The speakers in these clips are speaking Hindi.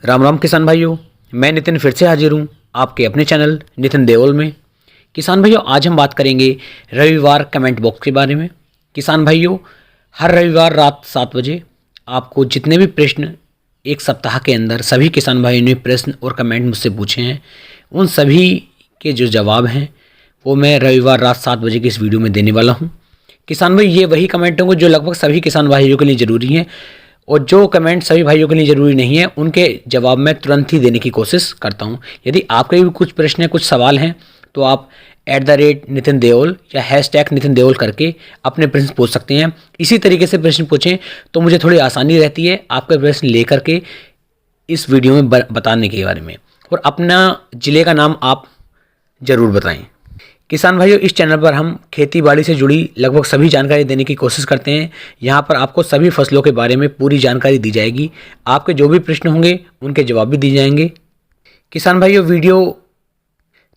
राम राम किसान भाइयों, मैं नितिन फिर से हाजिर हूँ आपके अपने चैनल नितिन देओल में। किसान भाइयों, आज हम बात करेंगे रविवार कमेंट बॉक्स के बारे में। किसान भाइयों, हर रविवार रात 7 बजे आपको जितने भी प्रश्न एक सप्ताह के अंदर सभी किसान भाइयों ने प्रश्न और कमेंट मुझसे पूछे हैं, उन सभी के जो जवाब हैं वो मैं रविवार रात 7 बजे की इस वीडियो में देने वाला हूँ। किसान भाई, ये वही कमेंट होंगे जो लगभग सभी किसान भाइयों के लिए ज़रूरी हैं, और जो कमेंट सभी भाइयों के लिए ज़रूरी नहीं है उनके जवाब मैं तुरंत ही देने की कोशिश करता हूं। यदि आपके भी कुछ प्रश्न हैं, कुछ सवाल हैं, तो आप @नितिन देओल या #नितिन देओल करके अपने प्रश्न पूछ सकते हैं। इसी तरीके से प्रश्न पूछें तो मुझे थोड़ी आसानी रहती है आपके प्रश्न लेकर के इस वीडियो में बताने के बारे में। और अपना ज़िले का नाम आप ज़रूर बताएं। किसान भाइयों, इस चैनल पर हम खेती बाड़ी से जुड़ी लगभग सभी जानकारी देने की कोशिश करते हैं। यहाँ पर आपको सभी फसलों के बारे में पूरी जानकारी दी जाएगी। आपके जो भी प्रश्न होंगे उनके जवाब भी दिए जाएंगे। किसान भाइयों, वीडियो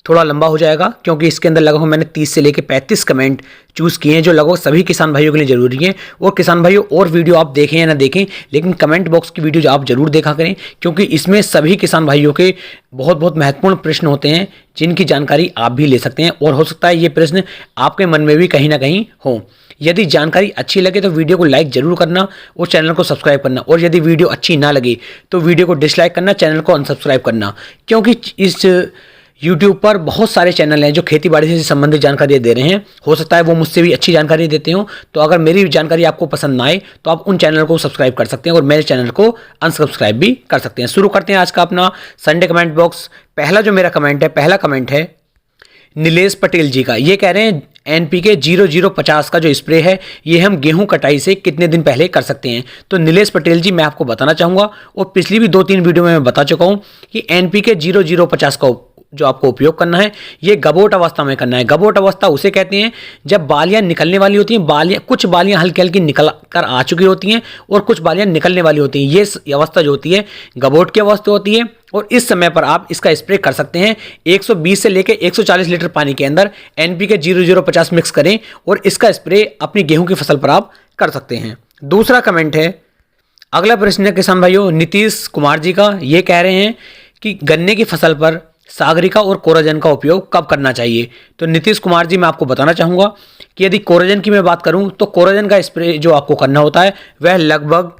थोड़ा लंबा हो जाएगा क्योंकि इसके अंदर लगभग मैंने 30 से लेकर 35 कमेंट चूज़ किए हैं जो लगभग सभी किसान भाइयों के लिए ज़रूरी हैं। और किसान भाइयों, और वीडियो आप देखें या ना देखें, लेकिन कमेंट बॉक्स की वीडियो आप ज़रूर देखा करें, क्योंकि इसमें सभी किसान भाइयों के बहुत बहुत महत्वपूर्ण प्रश्न होते हैं जिनकी जानकारी आप भी ले सकते हैं। और हो सकता है ये प्रश्न आपके मन में भी कहीं ना कहीं हो। यदि जानकारी अच्छी लगे तो वीडियो को लाइक जरूर करना और चैनल को सब्सक्राइब करना, और यदि वीडियो अच्छी ना लगे तो वीडियो को डिसलाइक करना, चैनल को अनसब्सक्राइब करना। क्योंकि इस YouTube पर बहुत सारे चैनल हैं जो खेती बाड़ी से संबंधित जानकारी दे रहे हैं। हो सकता है वो मुझसे भी अच्छी जानकारी देते हो, तो अगर मेरी जानकारी आपको पसंद ना आए तो आप उन चैनल को सब्सक्राइब कर सकते हैं और मेरे चैनल को अनसब्सक्राइब भी कर सकते हैं। शुरू करते हैं आज का अपना संडे कमेंट बॉक्स। पहला कमेंट है नीलेश पटेल जी का। ये कह रहे हैं NPK 0050 का जो स्प्रे है ये हम गेहूं कटाई से कितने दिन पहले कर सकते हैं। तो नीलेश पटेल जी, मैं आपको बताना चाहूँगा, और पिछली भी 2-3 वीडियो में मैं बता चुका हूँ कि NPK 0050 का जो आपको उपयोग करना है ये गबोट अवस्था में करना है। गबोट अवस्था उसे कहते हैं जब बालियां निकलने वाली होती हैं। कुछ बालियां हल्की हल्की निकल कर आ चुकी होती हैं और कुछ बालियां निकलने वाली होती हैं। ये अवस्था जो होती है गबोट की अवस्था होती है। और इस समय पर आप इसका स्प्रे कर सकते हैं। 120 से लेकर 140 लीटर पानी के अंदर NPK 0050 मिक्स करें और इसका स्प्रे अपनी गेहूं की फसल पर आप कर सकते हैं। दूसरा कमेंट है, अगला प्रश्न है किसान भाइयों नीतीश कुमार जी का। ये कह रहे हैं कि गन्ने की फसल पर सागरिका और कोराजन का उपयोग कब करना चाहिए। तो नीतीश कुमार जी, मैं आपको बताना चाहूँगा कि यदि कोराजन की मैं बात करूँ तो कोराजन का स्प्रे जो आपको करना होता है वह लगभग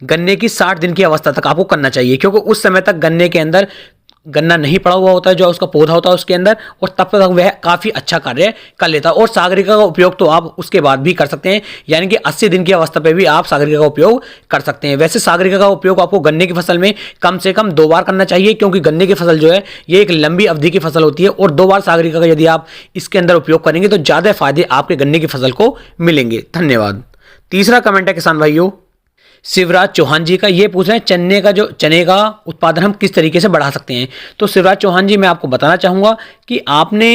गन्ने की 60 दिन की अवस्था तक आपको करना चाहिए, क्योंकि उस समय तक गन्ने के अंदर गन्ना नहीं पड़ा हुआ होता है, जो उसका पौधा होता है उसके अंदर, और तब तक वह काफ़ी अच्छा कार्य कर लेता है। और सागरिका का उपयोग तो आप उसके बाद भी कर सकते हैं, यानी कि 80 दिन की अवस्था पे भी आप सागरिका का उपयोग कर सकते हैं। वैसे सागरिका का उपयोग आपको गन्ने की फसल में कम से कम 2 बार करना चाहिए, क्योंकि गन्ने की फसल जो है ये एक लंबी अवधि की फसल होती है, और 2 बार सागरिका का यदि आप इसके अंदर उपयोग करेंगे तो ज़्यादा फायदे आपके गन्ने की फसल को मिलेंगे। धन्यवाद। तीसरा कमेंट है किसान भाइयों शिवराज चौहान जी का। ये पूछ रहे हैं चने का उत्पादन हम किस तरीके से बढ़ा सकते हैं। तो शिवराज चौहान जी, मैं आपको बताना चाहूँगा कि आपने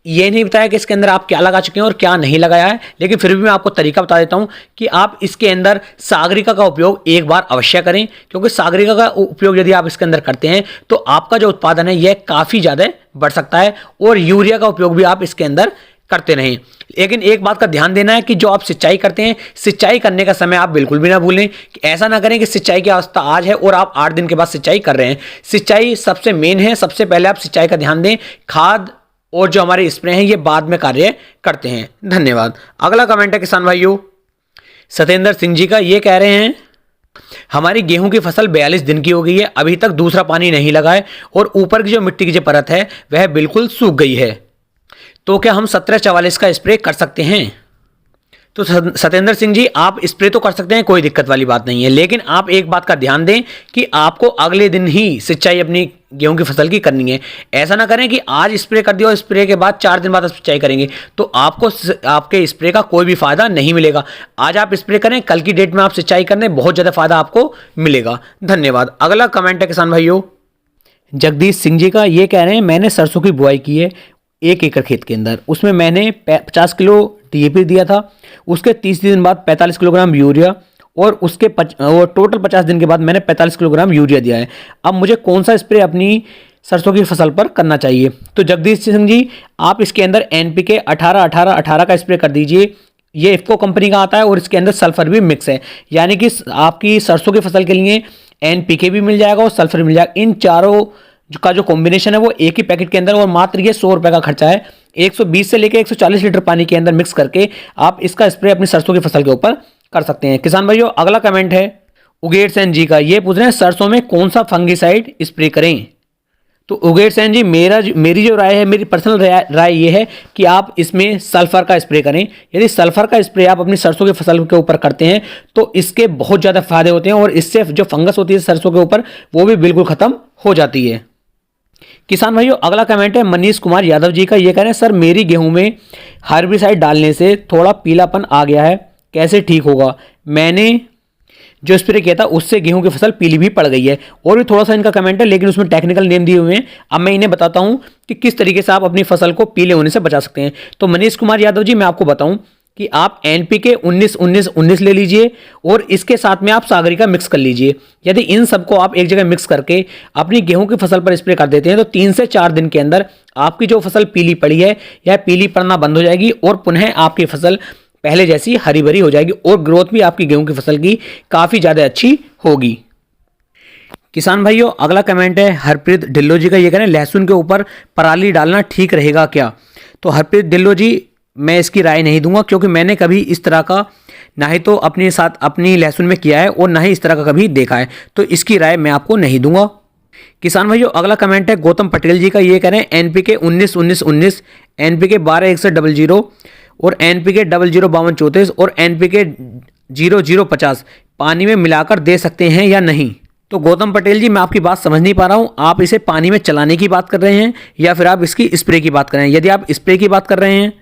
ये नहीं बताया कि इसके अंदर आप क्या लगा चुके हैं और क्या नहीं लगाया है, लेकिन फिर भी मैं आपको तरीका बता देता हूँ कि आप इसके अंदर सागरिका का उपयोग एक बार अवश्य करें, क्योंकि सागरिका का उपयोग यदि आप इसके अंदर करते हैं तो आपका जो उत्पादन है यह काफ़ी ज़्यादा बढ़ सकता है। और यूरिया का उपयोग भी आप इसके अंदर करते रहें। लेकिन एक बात का ध्यान देना है कि जो आप सिंचाई करते हैं, सिंचाई करने का समय आप बिल्कुल भी ना भूलें। कि ऐसा ना करें कि सिंचाई की अवस्था आज है और आप 8 दिन के बाद सिंचाई कर रहे हैं। सिंचाई सबसे मेन है, सबसे पहले आप सिंचाई का ध्यान दें। खाद और जो हमारे स्प्रे हैं ये बाद में कार्य करते हैं। धन्यवाद। अगला कमेंट है किसान भाइयों सत्येंद्र सिंह जी का। ये कह रहे हैं हमारी गेहूं की फसल 42 दिन की हो गई है, अभी तक दूसरा पानी नहीं लगा है और ऊपर की जो मिट्टी की जो परत है वह बिल्कुल सूख गई है, तो क्या हम 1744 का स्प्रे कर सकते हैं। तो सत्येंद्र सिंह जी, आप स्प्रे तो कर सकते हैं, कोई दिक्कत वाली बात नहीं है, लेकिन आप एक बात का ध्यान दें कि आपको अगले दिन ही सिंचाई अपनी गेहूं की फसल की करनी है। ऐसा ना करें कि आज स्प्रे कर दिया और स्प्रे के बाद 4 दिन बाद आप सिंचाई करेंगे तो आपको आपके स्प्रे का कोई भी फायदा नहीं मिलेगा। आज आप स्प्रे करें, कल की डेट में आप सिंचाई करें, बहुत ज़्यादा फायदा आपको मिलेगा। धन्यवाद। अगला कमेंट है किसान भाइयों जगदीश सिंह जी का। ये कह रहे हैं मैंने सरसों की बुआई की है 1 एकड़ खेत के अंदर, उसमें मैंने 50 किलो DAP दिया था, उसके 30 दिन बाद 45 किलोग्राम यूरिया और उसके टोटल 50 दिन के बाद मैंने 45 किलोग्राम यूरिया दिया है। अब मुझे कौन सा स्प्रे अपनी सरसों की फसल पर करना चाहिए। तो जगदीश सिंह जी, आप इसके अंदर NPK 18-18-18 का स्प्रे कर दीजिए। ये इफ्को कंपनी का आता है और इसके अंदर सल्फर भी मिक्स है, यानी कि आपकी सरसों की फसल के लिए NPK भी मिल जाएगा और सल्फर मिल जाएगा। इन चारों का जो कॉम्बिनेशन है वो एक ही पैकेट के अंदर, और मात्र ये 100 रुपये का खर्चा है। 120 से लेकर 140 लीटर पानी के अंदर मिक्स करके आप इसका स्प्रे अपनी सरसों की फसल के ऊपर कर सकते हैं। किसान भाइयों, अगला कमेंट है उगेर सेन जी का। ये पूछ रहे हैं सरसों में कौन सा फंगिसाइड स्प्रे करें। तो उगेर सेन जी, मेरी जो राय है, मेरी पर्सनल राय ये है कि आप इसमें सल्फर का स्प्रे करें। यदि सल्फर का स्प्रे आप अपनी सरसों की फसल के ऊपर करते हैं तो इसके बहुत ज़्यादा फायदे होते हैं, और इससे जो फंगस होती है सरसों के ऊपर वो भी बिल्कुल ख़त्म हो जाती है। किसान भाइयों, अगला कमेंट है मनीष कुमार यादव जी का। ये कह रहे हैं सर मेरी गेहूं में हर्बिसाइड डालने से थोड़ा पीलापन आ गया है, कैसे ठीक होगा। मैंने जो स्प्रे किया था उससे गेहूं की फसल पीली भी पड़ गई है। और भी थोड़ा सा इनका कमेंट है, लेकिन उसमें टेक्निकल नेम दिए हुए हैं। अब मैं इन्हें बताता हूं कि किस तरीके से आप अपनी फसल को पीले होने से बचा सकते हैं। तो मनीष कुमार यादव जी, मैं आपको बताऊं कि आप NPK 19-19-19 ले लीजिए और इसके साथ में आप सागरिका मिक्स कर लीजिए। यदि इन सबको आप एक जगह मिक्स करके अपनी गेहूं की फसल पर स्प्रे कर देते हैं तो 3 से 4 दिन के अंदर आपकी जो फसल पीली पड़ी है यह पीली पड़ना बंद हो जाएगी, और पुनः आपकी फसल पहले जैसी हरी भरी हो जाएगी, और ग्रोथ भी आपकी गेहूं की फसल की काफ़ी ज़्यादा अच्छी होगी। किसान भाइयों, अगला कमेंट है हरप्रीत ढिल्लो जी का। ये कह रहे हैं लहसुन के ऊपर पराली डालना ठीक रहेगा क्या। तो हरप्रीत ढिल्लो जी, मैं इसकी राय नहीं दूंगा, क्योंकि मैंने कभी इस तरह का ना ही तो अपने साथ अपनी लहसुन में किया है और ना ही इस तरह का कभी देखा है, तो इसकी राय मैं आपको नहीं दूंगा। किसान भाइयों, अगला कमेंट है गौतम पटेल जी का। ये कह रहे हैं NPK 19-19-19, NPK 12-61-00 और NPK 00-52-34 और NPK 00-50 पानी में मिलाकर दे सकते हैं या नहीं। तो गौतम पटेल जी, मैं आपकी बात समझ नहीं पा रहा हूं, आप इसे पानी में चलाने की बात कर रहे हैं या फिर आप इसकी स्प्रे की बात कर रहे हैं। यदि आप स्प्रे की बात कर रहे हैं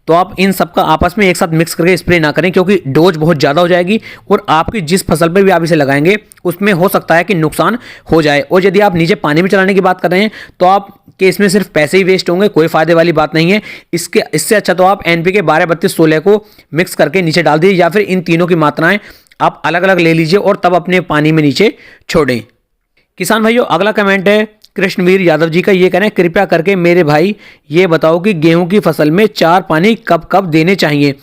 तो आप इन सब का आपस में एक साथ मिक्स करके स्प्रे ना करें, क्योंकि डोज बहुत ज़्यादा हो जाएगी और आपकी जिस फसल पर भी आप इसे लगाएंगे उसमें हो सकता है कि नुकसान हो जाए। और यदि आप नीचे पानी में चलाने की बात कर रहे हैं तो आपके इसमें सिर्फ पैसे ही वेस्ट होंगे, कोई फायदे वाली बात नहीं है। इससे अच्छा तो आप NPK 12-32-16 को मिक्स करके नीचे डाल दीजिए, या फिर इन तीनों की मात्राएं आप अलग अलग ले लीजिए और तब अपने पानी में नीचे छोड़ें। किसान भाइयों, अगला कमेंट है कृष्णवीर यादव जी का। ये कह रहे हैं कृपया करके मेरे भाई ये बताओ कि गेहूं की फसल में 4 पानी कब कब देने चाहिए।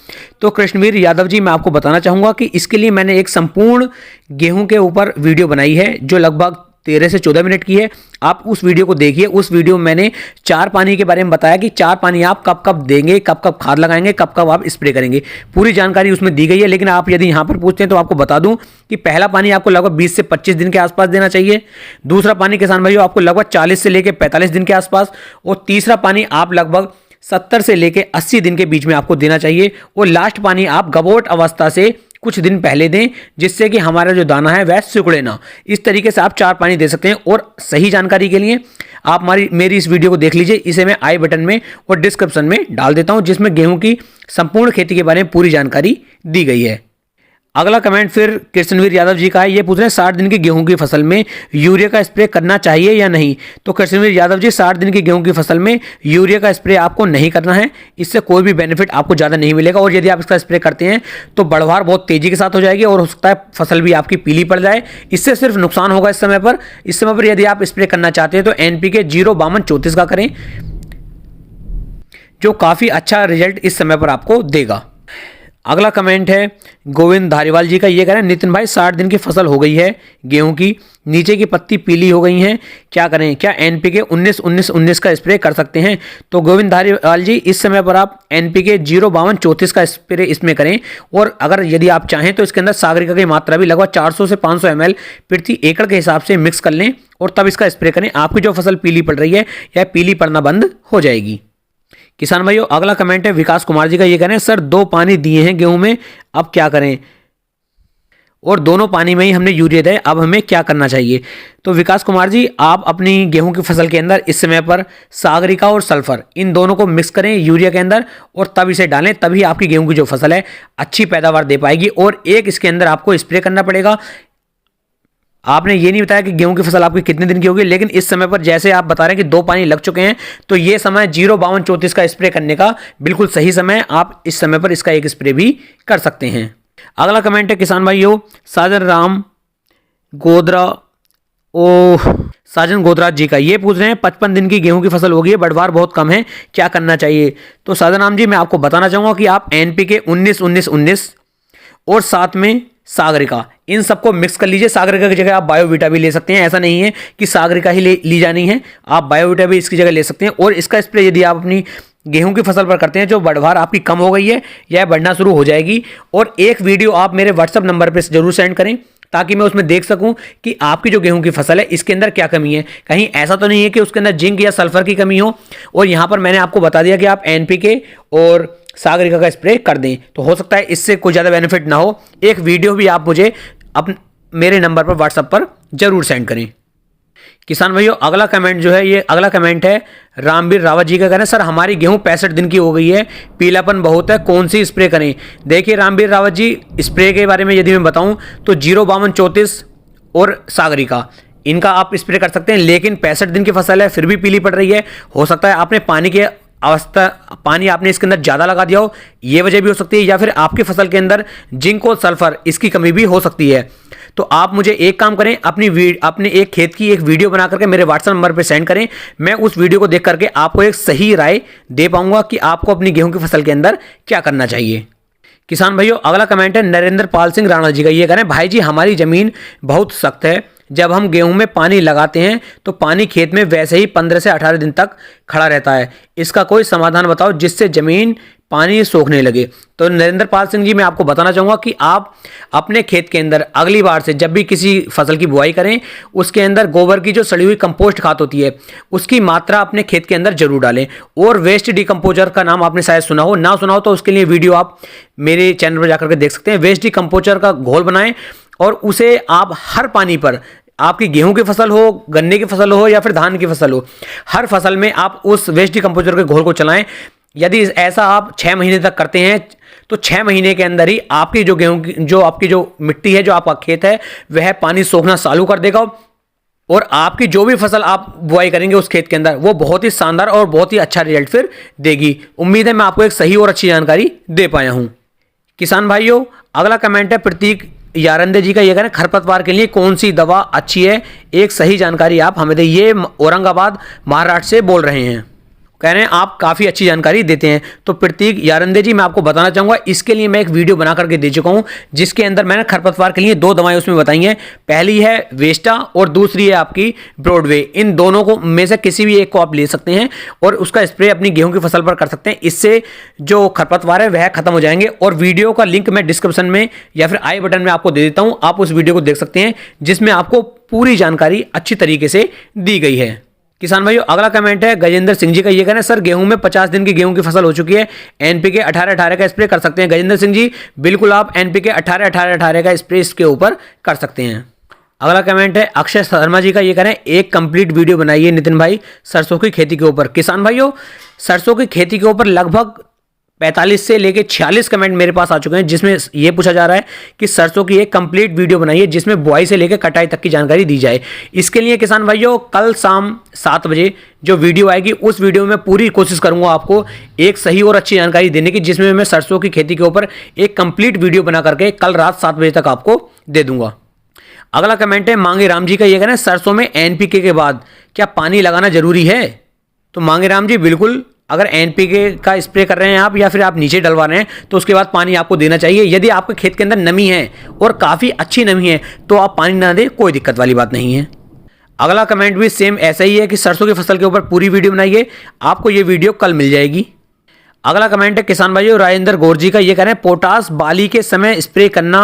तो कृष्णवीर यादव जी, मैं आपको बताना चाहूँगा कि इसके लिए मैंने एक संपूर्ण गेहूं के ऊपर वीडियो बनाई है जो लगभग 13 से 14 मिनट की है। आप उस वीडियो को देखिए। उस वीडियो में मैंने 4 पानी के बारे में बताया कि 4 पानी आप कब कब देंगे, कब कब खाद लगाएंगे, कब कब आप स्प्रे करेंगे, पूरी जानकारी उसमें दी गई है। लेकिन आप यदि यहाँ पर पूछते हैं तो आपको बता दूं कि पहला पानी आपको लगभग 20 से 25 दिन के आसपास देना चाहिए। दूसरा पानी किसान भाइयों आपको लगभग 40 से लेकर 45 दिन के आसपास, और तीसरा पानी आप लगभग 70 से लेकर 80 दिन के बीच में आपको देना चाहिए। और लास्ट पानी आप गबोट अवस्था से कुछ दिन पहले दें, जिससे कि हमारा जो दाना है वह सिकुड़े ना। इस तरीके से आप 4 पानी दे सकते हैं। और सही जानकारी के लिए आप मेरी इस वीडियो को देख लीजिए। इसे मैं आई बटन में और डिस्क्रिप्शन में डाल देता हूं, जिसमें गेहूं की संपूर्ण खेती के बारे में पूरी जानकारी दी गई है। अगला कमेंट फिर कृष्णवीर यादव जी का है। ये पूछ रहे हैं 60 दिन की गेहूं की फसल में यूरिया का स्प्रे करना चाहिए या नहीं। तो कृष्णवीर यादव जी, 60 दिन की गेहूं की फसल में यूरिया का स्प्रे आपको नहीं करना है। इससे कोई भी बेनिफिट आपको ज़्यादा नहीं मिलेगा, और यदि आप इसका स्प्रे करते हैं तो बढ़वार बहुत तेजी के साथ हो जाएगी और हो सकता है फसल भी आपकी पीली पड़ जाए। इससे सिर्फ नुकसान होगा इस समय पर। यदि आप स्प्रे करना चाहते हैं तो NPK 0-52-34 का करें, जो काफ़ी अच्छा रिजल्ट इस समय पर आपको देगा। अगला कमेंट है गोविंद धारीवाल जी का। ये कह रहे हैं नितिन भाई 60 दिन की फसल हो गई है गेहूं की, नीचे की पत्ती पीली हो गई हैं, क्या करें, क्या NPK 19-19-19 का स्प्रे कर सकते हैं। तो गोविंद धारीवाल जी, इस समय पर आप NPK 0-52-34 का स्प्रे इसमें करें, और अगर यदि आप चाहें तो इसके अंदर सागरिका की मात्रा भी लगभग 400 से 500 ml प्रति एकड़ के हिसाब से मिक्स कर लें और तब इसका स्प्रे करें। आपकी जो फसल पीली पड़ रही है यह पीली पड़ना बंद हो जाएगी। किसान भाइयों, अगला कमेंट है विकास कुमार जी का। ये कह रहे हैं सर 2 पानी दिए हैं गेहूं में, अब क्या करें, और दोनों पानी में ही हमने यूरिया दिया, अब हमें क्या करना चाहिए। तो विकास कुमार जी, आप अपनी गेहूं की फसल के अंदर इस समय पर सागरिका और सल्फर इन दोनों को मिक्स करें यूरिया के अंदर और तब इसे डालें, तभी आपकी गेहूं की जो फसल है अच्छी पैदावार दे पाएगी। और एक इसके अंदर आपको स्प्रे करना पड़ेगा। आपने ये नहीं बताया कि गेहूं की फसल आपकी कितने दिन की होगी, लेकिन इस समय पर जैसे आप बता रहे हैं कि 2 पानी लग चुके हैं, तो ये समय 0-52-34 का स्प्रे करने का बिल्कुल सही समय है। आप इस समय पर इसका एक स्प्रे भी कर सकते हैं। अगला कमेंट है किसान भाइयों साजन राम गोदरा साजन गोदराज जी का। ये पूछ रहे हैं 55 दिन की गेहूं की फसल होगी है, बढ़वार बहुत कम है, क्या करना चाहिए। तो साजन राम जी, मैं आपको बताना चाहूंगा कि आप NPK 19-19-19 और साथ में सागरिका, इन सबको मिक्स कर लीजिए। सागरिका की जगह आप बायोवीटा भी ले सकते हैं, ऐसा नहीं है कि सागरिका ही ली जानी है, आप बायोवीटा भी इसकी जगह ले सकते हैं। और इसका स्प्रे यदि आप अपनी गेहूं की फसल पर करते हैं, जो बढ़वार आपकी कम हो गई है यह बढ़ना शुरू हो जाएगी। और एक वीडियो आप मेरे व्हाट्सअप नंबर पर जरूर सेंड करें, ताकि मैं उसमें देख सकूं कि आपकी जो गेहूं की फसल है इसके अंदर क्या कमी है। कहीं ऐसा तो नहीं है कि उसके अंदर जिंक या सल्फर की कमी हो। और यहां पर मैंने आपको बता दिया कि आप एनपीके और सागरिका का स्प्रे कर दें, तो हो सकता है इससे कोई ज़्यादा बेनिफिट ना हो। एक वीडियो भी आप मुझे मेरे नंबर पर व्हाट्सएप पर जरूर सेंड करें। किसान भाइयों, अगला कमेंट जो है, ये अगला कमेंट है रामवीर रावत जी का। कहना है सर हमारी गेहूं 65 दिन की हो गई है, पीलापन बहुत है, कौन सी स्प्रे करें। देखिए रामवीर रावत जी, स्प्रे के बारे में यदि मैं बताऊं तो 05234 और सागरिका, इनका आप स्प्रे कर सकते हैं। लेकिन 65 दिन की फसल है, फिर भी पीली पड़ रही है, हो सकता है आपने पानी आपने इसके अंदर ज़्यादा लगा दिया हो, ये वजह भी हो सकती है। या फिर आपकी फसल के अंदर जिंक और सल्फर इसकी कमी भी हो सकती है। तो आप मुझे एक काम करें, अपने एक खेत की एक वीडियो बना करके मेरे व्हाट्सएप नंबर पर सेंड करें। मैं उस वीडियो को देख करके आपको एक सही राय दे पाऊंगा कि आपको अपनी गेहूं की फसल के अंदर क्या करना चाहिए। किसान भाइयों, अगला कमेंट है नरेंद्र पाल सिंह राणा जी का। ये कह रहे हैं भाई जी हमारी ज़मीन बहुत सख्त है, जब हम गेहूं में पानी लगाते हैं तो पानी खेत में वैसे ही 15 से 18 दिन तक खड़ा रहता है, इसका कोई समाधान बताओ जिससे ज़मीन पानी सोखने लगे। तो नरेंद्र पाल सिंह जी, मैं आपको बताना चाहूँगा कि आप अपने खेत के अंदर अगली बार से जब भी किसी फसल की बुआई करें, उसके अंदर गोबर की जो सड़ी हुई कंपोस्ट खाद होती है उसकी मात्रा अपने खेत के अंदर जरूर डालें। और वेस्ट डिकम्पोजर का नाम आपने शायद सुना हो, ना सुना हो तो उसके लिए वीडियो आप मेरे चैनल पर जाकर के देख सकते हैं। वेस्ट डिकम्पोजर का घोल बनाएं और उसे आप हर पानी पर, आपकी गेहूं की फसल हो, गन्ने की फसल हो या फिर धान की फसल हो, हर फसल में आप उस वेस्ट डिकम्पोजर के घोल को चलाएं। यदि ऐसा आप 6 महीने तक करते हैं तो 6 महीने के अंदर ही आपकी जो गेहूं की जो आपकी जो मिट्टी है, जो आपका खेत है, वह पानी सोखना चालू कर देगा। और आपकी जो भी फसल आप बुआई करेंगे उस खेत के अंदर, वो बहुत ही शानदार और बहुत ही अच्छा रिजल्ट फिर देगी। उम्मीद है मैं आपको एक सही और अच्छी जानकारी दे पाया हूं। किसान भाइयों, अगला कमेंट है प्रतीक यारंदे जी का। ये कह रहे हैं खरपतवार के लिए कौन सी दवा अच्छी है, एक सही जानकारी आप हमें दें। ये औरंगाबाद महाराष्ट्र से बोल रहे हैं, कह रहे हैं आप काफ़ी अच्छी जानकारी देते हैं। तो प्रतीक यारंदे जी, मैं आपको बताना चाहूँगा, इसके लिए मैं एक वीडियो बना करके दे चुका हूँ, जिसके अंदर मैंने खरपतवार के लिए 2 दवाएं उसमें बताई हैं। पहली है वेस्टा और दूसरी है आपकी ब्रॉडवे। इन दोनों को में से किसी भी एक को आप ले सकते हैं और उसका स्प्रे अपनी गेहूं की फसल पर कर सकते हैं। इससे जो खरपतवार है वह खत्म हो जाएंगे। और वीडियो का लिंक मैं डिस्क्रिप्शन में या फिर आई बटन में आपको दे देता हूँ, आप उस वीडियो को देख सकते हैं, जिसमें आपको पूरी जानकारी अच्छी तरीके से दी गई है। किसान भाइयों, अगला कमेंट है गजेंद्र सिंह जी का। ये कहना है सर गेहूं में 50 दिन की गेहूं की फसल हो चुकी है, एनपीके 18-18 का स्प्रे कर सकते हैं। गजेंद्र सिंह जी, बिल्कुल आप एनपीके 18-18-18 का स्प्रे इसके ऊपर कर सकते हैं। अगला कमेंट है अक्षय शर्मा जी का। ये कह रहे हैं एक कंप्लीट वीडियो बनाइए नितिन भाई सरसों की खेती के ऊपर। किसान भाइयों, सरसों की खेती के ऊपर लगभग 45 से लेके 46 कमेंट मेरे पास आ चुके हैं, जिसमें ये पूछा जा रहा है कि सरसों की एक कंप्लीट वीडियो बनाइए जिसमें बुआई से लेकर कटाई तक की जानकारी दी जाए। इसके लिए किसान भाइयों, कल शाम 7 बजे जो वीडियो आएगी, उस वीडियो में पूरी कोशिश करूंगा आपको एक सही और अच्छी जानकारी देने की, जिसमें मैं सरसों की खेती के ऊपर एक कंप्लीट वीडियो बना करके कल रात 7 बजे तक आपको दे दूंगा। अगला कमेंट है मांगे राम जी का। ये कहना है सरसों में एनपीके के बाद क्या पानी लगाना जरूरी है। तो मांगे राम जी, बिल्कुल, अगर एनपीके का स्प्रे कर रहे हैं आप या फिर आप नीचे डलवा रहे हैं तो उसके बाद पानी आपको देना चाहिए। यदि आपके खेत के अंदर नमी है और काफ़ी अच्छी नमी है तो आप पानी ना दें, कोई दिक्कत वाली बात नहीं है। अगला कमेंट भी सेम ऐसा ही है कि सरसों की फसल के ऊपर पूरी वीडियो बनाइए, आपको ये वीडियो कल मिल जाएगी। अगला कमेंट है किसान भाइयों राजेंद्र गौर जी का। ये कह रहे हैं पोटास बाली के समय स्प्रे करना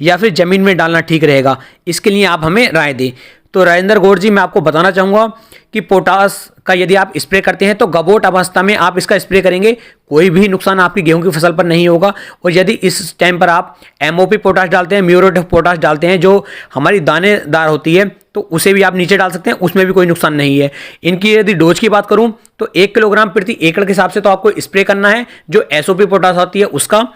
या फिर जमीन में डालना ठीक रहेगा, इसके लिए आप हमें राय दें। तो राजेंद्र गौर जी, मैं आपको बताना चाहूँगा कि पोटास का यदि आप स्प्रे करते हैं तो गबोट अवस्था में आप इसका स्प्रे करेंगे, कोई भी नुकसान आपकी गेहूं की फसल पर नहीं होगा। और यदि इस टाइम पर आप एमओपी पोटाश डालते हैं, म्यूरेट पोटाश डालते हैं, जो हमारी दानेदार होती है, तो उसे भी आप नीचे डाल सकते हैं, उसमें भी कोई नुकसान नहीं है। इनकी यदि डोज की बात करूं तो 1 किलोग्राम प्रति एकड़ के हिसाब से तो आपको स्प्रे करना है जो एसओपी पोटाश आती है उसका,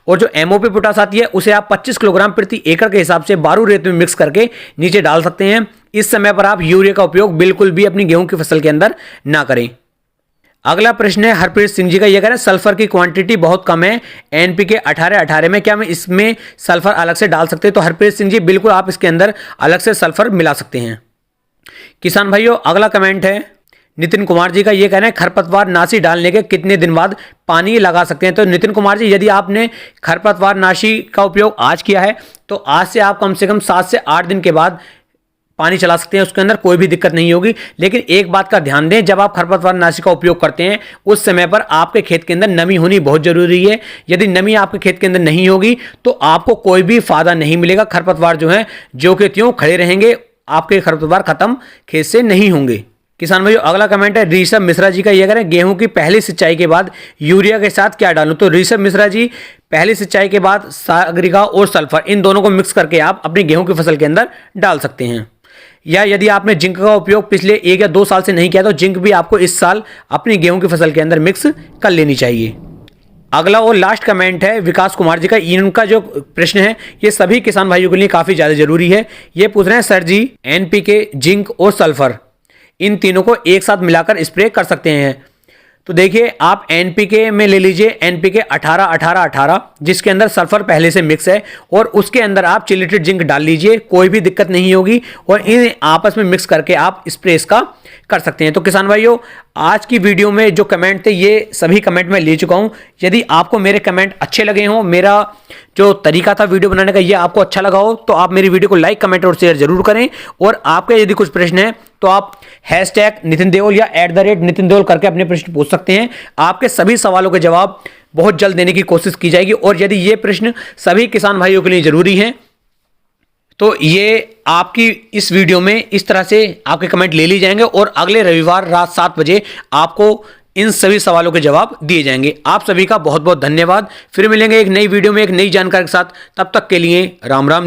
और जो एमओपी पोटाश आती है उसे आप 25 किलोग्राम प्रति एकड़ के हिसाब से बारू रेत में मिक्स करके नीचे डाल सकते हैं। इस समय पर आप यूरिया का उपयोग बिल्कुल भी अपनी गेहूं की फसल के अंदर ना करें। अगला प्रश्न है हरप्रीत सिंह जी का। यह कह रहे हैं सल्फर की क्वांटिटी बहुत कम है एनपीके 18-18 में, क्या मैं इसमें सल्फर अलग से डाल सकते हैं। तो हरप्रीत सिंह जी, बिल्कुल आप इसके अंदर अलग से सल्फर मिला सकते हैं। किसान भाइयों, अगला कमेंट है नितिन कुमार जी का। ये कह रहे हैं खरपतवार नासी डालने के कितने दिन बाद पानी लगा सकते हैं। तो नितिन कुमार जी, यदि आपने खरपतवार नाशी का उपयोग आज किया है तो आज से आप कम से कम 7 से 8 दिन के बाद पानी चला सकते हैं, उसके अंदर कोई भी दिक्कत नहीं होगी। लेकिन एक बात का ध्यान दें, जब आप खरपतवार नाशी का उपयोग करते हैं उस समय पर आपके खेत के अंदर नमी होनी बहुत जरूरी है। यदि नमी आपके खेत के अंदर नहीं होगी तो आपको कोई भी फायदा नहीं मिलेगा। खरपतवार जो है जो के त्यों खड़े रहेंगे, आपके खरपतवार खत्म खेत से नहीं होंगे। किसान भाइयों, अगला कमेंट है ऋषभ मिश्रा जी का। ये करें, गेहूं की पहली सिंचाई के बाद यूरिया के साथ क्या डालूं? तो ऋषभ मिश्रा जी, पहली सिंचाई के बाद सागरिका और सल्फर इन दोनों को मिक्स करके आप अपनी गेहूं की फसल के अंदर डाल सकते हैं। या यदि आपने जिंक का उपयोग पिछले 1 या 2 साल से नहीं किया तो जिंक भी आपको इस साल अपनी गेहूं की फसल के अंदर मिक्स कर लेनी चाहिए। अगला और लास्ट कमेंट है विकास कुमार जी का। इनका जो प्रश्न है ये सभी किसान भाइयों के लिए काफी ज्यादा जरूरी है। ये पूछ रहे हैं, सर जी एनपीके, जिंक और सल्फर इन तीनों को एक साथ मिलाकर स्प्रे कर सकते हैं? तो देखिए, आप एनपीके में ले लीजिए एनपीके 18-18-18, जिसके अंदर सल्फर पहले से मिक्स है, और उसके अंदर आप चिलिटेड जिंक डाल लीजिए, कोई भी दिक्कत नहीं होगी, और इन आपस में मिक्स करके आप स्प्रे इसका कर सकते हैं। तो किसान भाइयों, आज की वीडियो में जो कमेंट थे ये सभी कमेंट मैं ले चुका हूं। यदि आपको मेरे कमेंट अच्छे लगे हों, मेरा जो तरीका था वीडियो बनाने का ये आपको अच्छा लगा हो, तो आप मेरी वीडियो को लाइक, कमेंट और शेयर जरूर करें। और आपके यदि कुछ प्रश्न है तो आप #नितिन देओल या @नितिन देओल करके अपने प्रश्न पूछ सकते हैं। आपके सभी सवालों के जवाब बहुत जल्द देने की कोशिश की जाएगी। और यदि ये प्रश्न सभी किसान भाइयों के लिए जरूरी हैं तो ये आपकी इस वीडियो में इस तरह से आपके कमेंट ले लिए जाएंगे और अगले रविवार रात 7 बजे आपको इन सभी सवालों के जवाब दिए जाएंगे। आप सभी का बहुत बहुत धन्यवाद। फिर मिलेंगे एक नई वीडियो में एक नई जानकारी के साथ। तब तक के लिए राम राम।